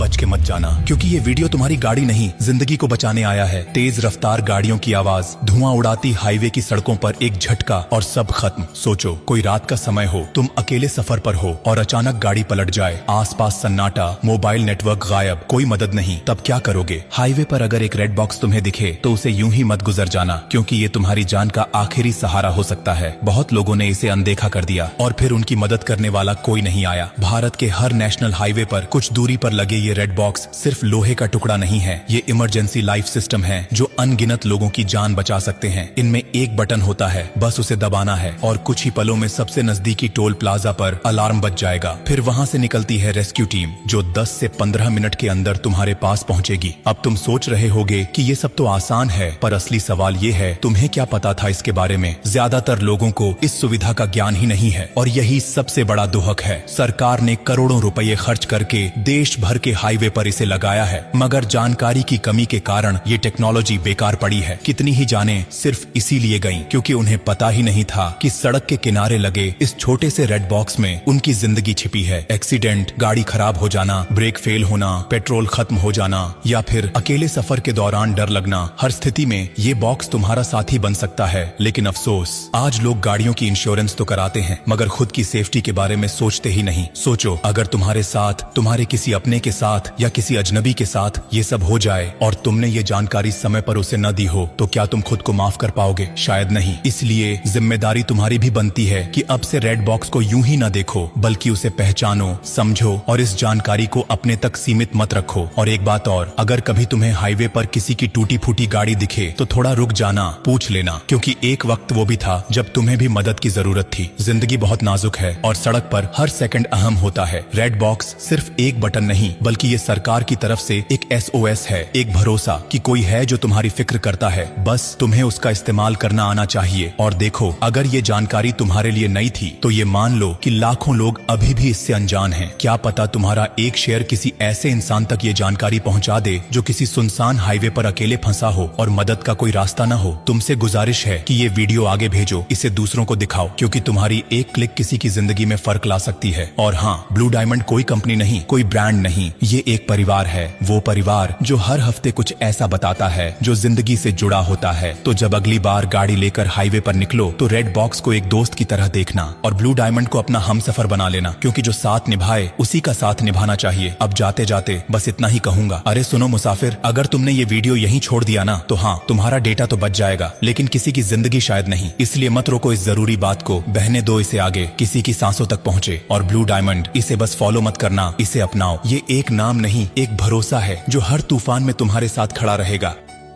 बच के मत जाना, क्योंकि ये वीडियो तुम्हारी गाड़ी नहीं जिंदगी को बचाने आया है। तेज रफ्तार गाड़ियों की आवाज, धुआं उड़ाती हाईवे की सड़कों पर एक झटका और सब खत्म। सोचो कोई रात का समय हो, तुम अकेले सफर पर हो और अचानक गाड़ी पलट जाए, आसपास सन्नाटा, मोबाइल नेटवर्क गायब, कोई मदद नहीं, तब क्या करोगे? हाईवे पर अगर एक रेड बॉक्स तुम्हें दिखे तो उसे यूं ही मत गुजर जाना, क्योंकि ये तुम्हारी जान का आखिरी सहारा हो सकता है। बहुत लोगों ने इसे अनदेखा कर दिया और फिर उनकी मदद करने वाला कोई नहीं आया। भारत के हर नेशनल हाईवे पर कुछ दूरी पर लगे ये रेड बॉक्स सिर्फ लोहे का टुकड़ा नहीं है, ये इमरजेंसी लाइफ सिस्टम है जो अनगिनत लोगों की जान बचा सकते हैं। इनमें एक बटन होता है, बस उसे दबाना है और कुछ ही पलों में सबसे नजदीकी टोल प्लाजा पर अलार्म बज जाएगा। फिर वहां से निकलती है रेस्क्यू टीम जो 10 से 15 मिनट के अंदर तुम्हारे पास पहुंचेगी। अब तुम सोच रहे होगे कि ये सब तो आसान है, पर असली सवाल ये है, तुम्हें क्या पता था इसके बारे में? ज्यादातर लोगों को इस सुविधा का ज्ञान ही नहीं है और यही सबसे बड़ा दुहक है। सरकार ने करोड़ों रुपए खर्च करके देश भर के हाईवे पर इसे लगाया है, मगर जानकारी की कमी के कारण ये टेक्नोलॉजी बेकार पड़ी है। कितनी ही जानें सिर्फ इसीलिए गईं क्योंकि उन्हें पता ही नहीं था कि सड़क के किनारे लगे इस छोटे से रेड बॉक्स में उनकी जिंदगी छिपी है। एक्सीडेंट, गाड़ी खराब हो जाना, ब्रेक फेल होना, पेट्रोल खत्म हो जाना या फिर अकेले सफर के दौरान डर लगना, हर स्थिति में ये बॉक्स तुम्हारा साथी बन सकता है। लेकिन अफसोस, आज लोग गाड़ियों की इंश्योरेंस तो कराते हैं मगर खुद की सेफ्टी के बारे में सोचते ही नहीं। सोचो अगर तुम्हारे साथ, तुम्हारे किसी अपने के साथ या किसी अजनबी के साथ ये सब हो जाए और तुमने ये जानकारी समय पर उसे न दी हो, तो क्या तुम खुद को माफ कर पाओगे? शायद नहीं। इसलिए जिम्मेदारी तुम्हारी भी बनती है कि अब से रेड बॉक्स को यूं ही न देखो, बल्कि उसे पहचानो, समझो और इस जानकारी को अपने तक सीमित मत रखो। और एक बात और, अगर कभी तुम्हें हाईवे पर किसी की टूटी फूटी गाड़ी दिखे तो थोड़ा रुक जाना, पूछ लेना, क्योंकि एक वक्त वो भी था जब तुम्हें भी मदद की जरूरत थी। जिंदगी बहुत नाजुक है और सड़क पर हर सेकंड अहम होता है। रेड बॉक्स सिर्फ एक बटन नहीं, बल्कि ये सरकार की तरफ से एक SOS है, एक भरोसा कि कोई है जो तुम्हारी फिक्र करता है। बस तुम्हें उसका इस्तेमाल करना आना चाहिए। और देखो, अगर ये जानकारी तुम्हारे लिए नई थी तो ये मान लो कि लाखों लोग अभी भी इससे अनजान हैं। क्या पता तुम्हारा एक शेयर किसी ऐसे इंसान तक ये जानकारी पहुंचा दे जो किसी सुनसान हाईवे पर अकेले फंसा हो और मदद का कोई रास्ता न हो। तुमसे गुजारिश है कि ये वीडियो आगे भेजो, इसे दूसरों को दिखाओ, क्योंकि तुम्हारी एक क्लिक किसी की जिंदगी में फर्क ला सकती है। और हाँ, ब्लू डायमंड कोई कंपनी नहीं, कोई ब्रांड नहीं, ये एक परिवार है, वो परिवार जो हर हफ्ते कुछ ऐसा बताता है जो जिंदगी से जुड़ा होता है। तो जब अगली बार गाड़ी लेकर हाईवे पर निकलो तो रेड बॉक्स को एक दोस्त की तरह देखना और ब्लू डायमंड को अपना हमसफर बना लेना, क्योंकि जो साथ निभाए उसी का साथ निभाना चाहिए। अब जाते जाते बस इतना ही कहूंगा, अरे सुनो मुसाफिर, अगर तुमने ये वीडियो यहीं छोड़ दिया ना तो हाँ, तुम्हारा डेटा तो बच जाएगा, लेकिन किसी की जिंदगी शायद नहीं। इसलिए मत रोको इस जरूरी बात को, बहने दो इसे आगे, किसी की सांसों तक पहुंचे। और ब्लू डायमंड, इसे बस फॉलो मत करना, इसे अपनाओ। ये एक नाम नहीं, एक भरोसा है जो हर तूफान में तुम्हारे साथ खड़ा रहेगा।